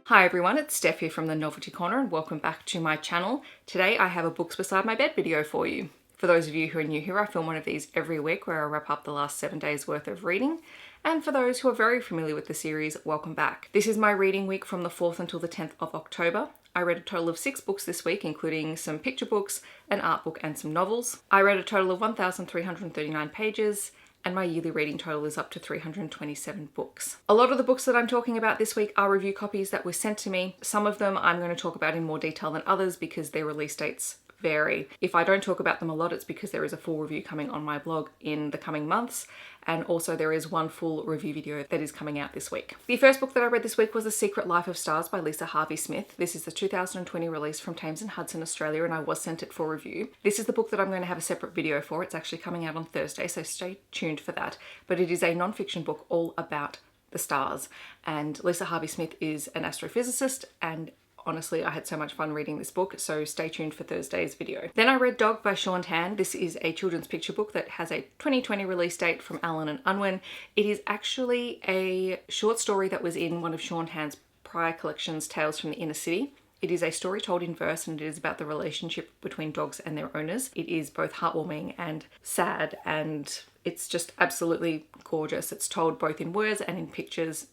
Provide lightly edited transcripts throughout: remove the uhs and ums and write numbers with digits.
Hi everyone, it's Steph here from the Novelty Corner and welcome back to my channel. Today I have a Books Beside My Bed video for you. For those of you who are new here, I film one of these every week where I wrap up the last 7 days worth of reading. And for those who are very familiar with the series, welcome back. This is my reading week from the 4th until the 10th of October. I read a total of 6 books this week, including some picture books, an art book and some novels. I read a total of 1,339 pages. And my yearly reading total is up to 327 books. A lot of the books that I'm talking about this week are review copies that were sent to me. Some of them I'm going to talk about in more detail than others because their release dates vary. If I don't talk about them a lot, it's because there is a full review coming on my blog in the coming months. And also there is one full review video that is coming out this week. The first book that I read this week was The Secret Life of Stars by Lisa Harvey-Smith. This is the 2020 release from Thames and Hudson, Australia, and I was sent it for review. This is the book that I'm going to have a separate video for. It's actually coming out on Thursday, so stay tuned for that. But it is a non-fiction book all about the stars. And Lisa Harvey-Smith is an astrophysicist, and honestly, I had so much fun reading this book, so stay tuned for Thursday's video. Then I read Dog by Sean Tan. This is a children's picture book that has a 2020 release date from Allen and Unwin. It is actually a short story that was in one of Sean Tan's prior collections, Tales from the Inner City. It is a story told in verse and it is about the relationship between dogs and their owners. It is both heartwarming and sad and it's just absolutely gorgeous. It's told both in words and in pictures,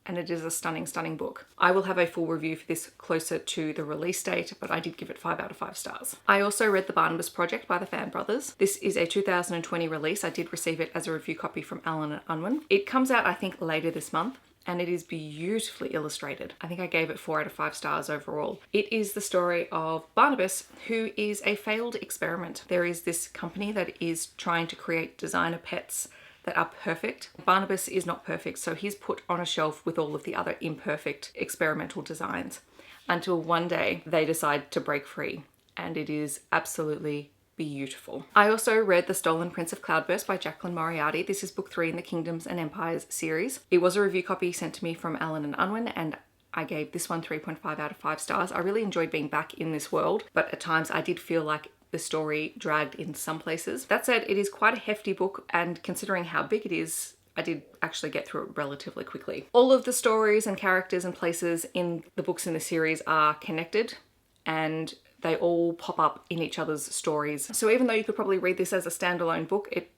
and it is a stunning, stunning book. I will have a full review for this closer to the release date, but I did give it 5 out of 5 stars. I also read The Barnabus Project by the Fan Brothers. This is a 2020 release. I did receive it as a review copy from Allen and Unwin. It comes out, I think, later this month, and it is beautifully illustrated. I think I gave it 4 out of 5 stars overall. It is the story of Barnabus, who is a failed experiment. There is this company that is trying to create designer pets that are perfect. Barnabus is not perfect, so he's put on a shelf with all of the other imperfect experimental designs until one day they decide to break free, and it is absolutely beautiful. I also read The Stolen Prince of Cloudburst by Jacqueline Moriarty. This is book 3 in the Kingdoms and Empires series. It was a review copy sent to me from Allen and Unwin, and I gave this one 3.5 out of 5 stars. I really enjoyed being back in this world, but at times I did feel like the story dragged in some places. That said, it is quite a hefty book, and considering how big it is, I did actually get through it relatively quickly. All of the stories and characters and places in the books in the series are connected, and they all pop up in each other's stories. So even though you could probably read this as a standalone book, it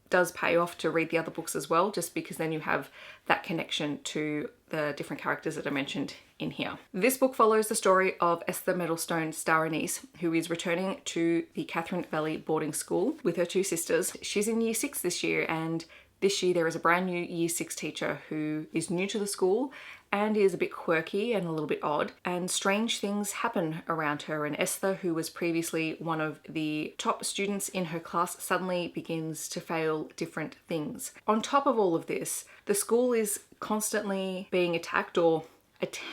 does pay off to read the other books as well, just because then you have that connection to the different characters that I mentioned in here. This book follows the story of Esther Meadlestone Staranice, who is returning to the Catherine Valley boarding school with her 2 sisters. She's in year 6 this year, and this year there is a brand new year 6 teacher who is new to the school and is a bit quirky and a little bit odd, and strange things happen around her, and Esther, who was previously one of the top students in her class, suddenly begins to fail different things. On top of all of this, the school is constantly being attacked or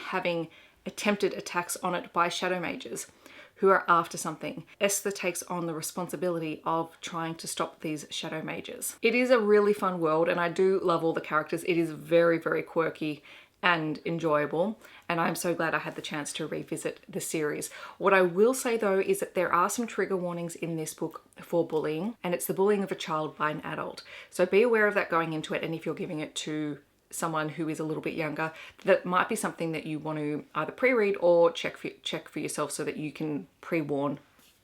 having attempted attacks on it by shadow mages who are after something. Esther takes on the responsibility of trying to stop these shadow mages. It is a really fun world, and I do love all the characters. It is very, very quirky and enjoyable, and I'm so glad I had the chance to revisit the series. What I will say though is that there are some trigger warnings in this book for bullying, and it's the bullying of a child by an adult. So be aware of that going into it, and if you're giving it to someone who is a little bit younger, that might be something that you want to either pre-read or check for yourself so that you can pre-warn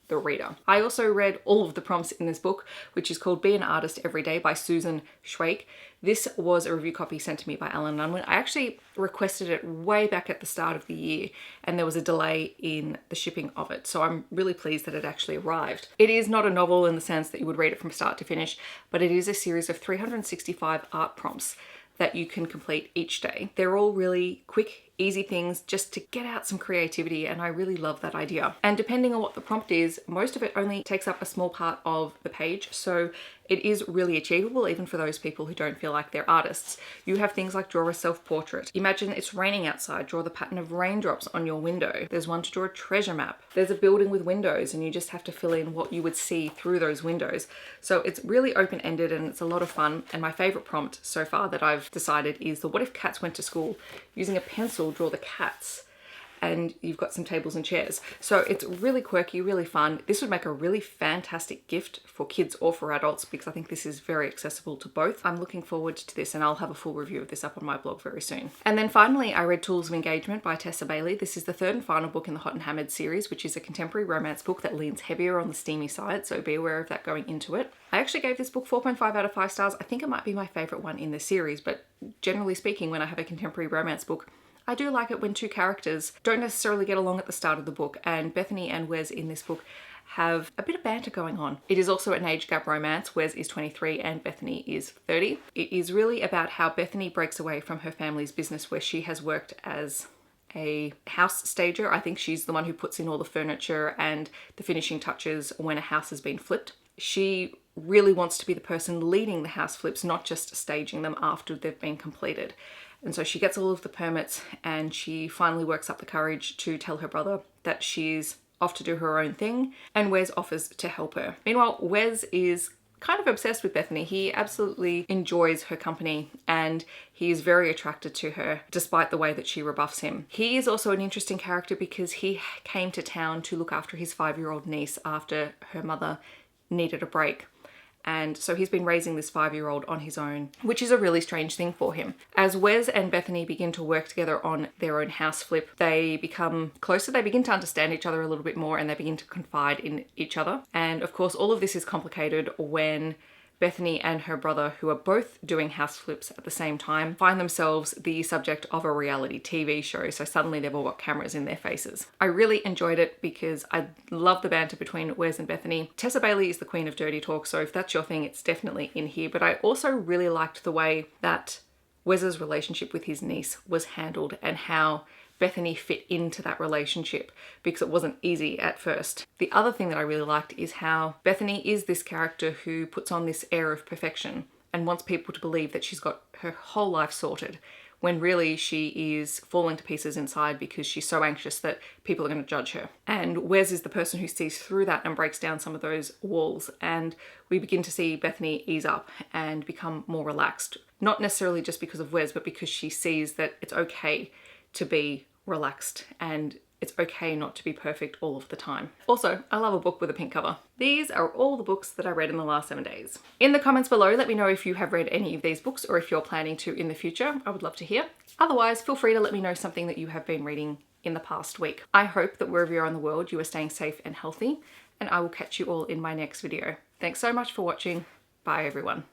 the reader. I also read all of the prompts in this book, which is called Be an Artist Every Day by Susan Schweik. This was a review copy sent to me by Allen Unwin. I actually requested it way back at the start of the year, and there was a delay in the shipping of it, so I'm really pleased that it actually arrived. It is not a novel in the sense that you would read it from start to finish, but it is a series of 365 art prompts that you can complete each day. They're all really quick, easy things just to get out some creativity, and I really love that idea. And depending on what the prompt is, most of it only takes up a small part of the page, so it is really achievable even for those people who don't feel like they're artists. You have things like draw a self-portrait. Imagine it's raining outside, draw the pattern of raindrops on your window. There's one to draw a treasure map. There's a building with windows and you just have to fill in what you would see through those windows. So it's really open-ended and it's a lot of fun, and my favorite prompt so far that I've decided is the what if cats went to school? Using a pencil, draw the cats. and you've got some tables and chairs. So it's really quirky, really fun. This would make a really fantastic gift for kids or for adults because I think this is very accessible to both. I'm looking forward to this, and I'll have a full review of this up on my blog very soon. And then finally, I read Tools of Engagement by Tessa Bailey. This is the third and final book in the Hot and Hammered series, which is a contemporary romance book that leans heavier on the steamy side, so be aware of that going into it. I actually gave this book 4.5 out of 5 stars. I think it might be my favourite one in the series, but generally speaking, when I have a contemporary romance book, I do like it when two characters don't necessarily get along at the start of the book, and Bethany and Wes in this book have a bit of banter going on. It is also an age gap romance. Wes is 23 and Bethany is 30. It is really about how Bethany breaks away from her family's business where she has worked as a house stager. I think she's the one who puts in all the furniture and the finishing touches when a house has been flipped. She really wants to be the person leading the house flips, not just staging them after they've been completed. And so she gets all of the permits and she finally works up the courage to tell her brother that she's off to do her own thing, and Wes offers to help her. Meanwhile, Wes is kind of obsessed with Bethany. He absolutely enjoys her company and he is very attracted to her despite the way that she rebuffs him. He is also an interesting character because he came to town to look after his 5-year-old niece after her mother needed a break. And so he's been raising this 5-year-old on his own, which is a really strange thing for him. As Wes and Bethany begin to work together on their own house flip, they become closer, they begin to understand each other a little bit more, and they begin to confide in each other. And of course, all of this is complicated when Bethany and her brother, who are both doing house flips at the same time, find themselves the subject of a reality TV show. So suddenly they've all got cameras in their faces. I really enjoyed it because I love the banter between Wes and Bethany. Tessa Bailey is the queen of dirty talk, so if that's your thing, it's definitely in here. But I also really liked the way that Wes's relationship with his niece was handled and how Bethany fit into that relationship because it wasn't easy at first. The other thing that I really liked is how Bethany is this character who puts on this air of perfection and wants people to believe that she's got her whole life sorted, when really she is falling to pieces inside because she's so anxious that people are going to judge her. And Wes is the person who sees through that and breaks down some of those walls, and we begin to see Bethany ease up and become more relaxed. Not necessarily just because of Wes, but because she sees that it's okay to be relaxed and it's okay not to be perfect all of the time. Also, I love a book with a pink cover. These are all the books that I read in the last 7 days. In the comments below, let me know if you have read any of these books or if you're planning to in the future. I would love to hear. Otherwise, feel free to let me know something that you have been reading in the past week. I hope that wherever you are in the world, you are staying safe and healthy, and I will catch you all in my next video. Thanks so much for watching. Bye everyone.